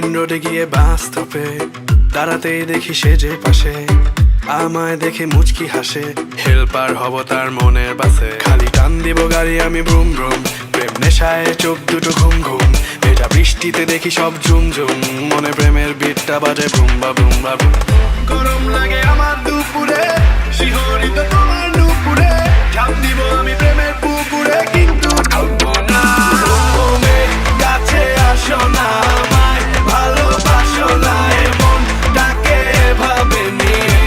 Main রোডে গিয়ে বাস স্টপে দাঁড়াতেই দেখি সে যে পাশে আমায় দেখে মুচকি হাসে। হেল্পার হব তার মনের বাসে, খালি টান দিব গাড়ি আমি ব্রুম ব্রুম। প্রেম নেশায় চোখ দুটো ঘুম ঘুম, ভেজা বৃষ্টিতে দেখি সব ঝুম ঝুম। মনে প্রেমের বিটটা বাজে বুম বা বুম বা বুম। গরম লাগে আমার দুপুরে, শিহরিত তোমার নুপুরে, ঝাঁপ দিব আমি প্রেমের পুকুরে, কিন্তু ডুববো না। ও মেঘ, কাছে আসো না, আমায় ভালোবাসো না, এমন ডাকে এভাবে নিয়ে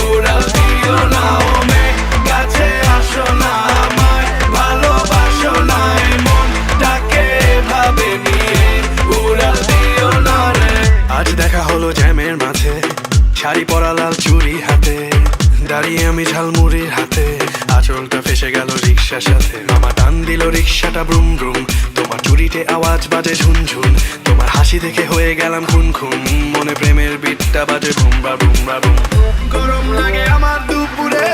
উড়াল দিও না। ও মেঘ, কাছে আসো না, আমায় ভালোবাসো না, এমন ডাকে এভাবে নিয়ে উড়াল দিও না রে। আজ দেখা হলো জ্যামের মাঝে, শাড়ি পরা লাল চুড়ি হাতে, দাঁড়িয়ে আমি ঝালমুড়ির হাতে, আঁচলটা ফেসে গেল রিক্সার সাথে। মামা টান দিল রিক্সাটা ব্রুম ব্রুম, তোমার চুরিতে আওয়াজ বাজে ঝুনঝুন, তোমার হাসি দেখে হয়ে গেলাম খুন খুন। মনে প্রেমের বিটটা বাজে বুম বা বুম বা বুম। গরম লাগে আমার দুপুরে,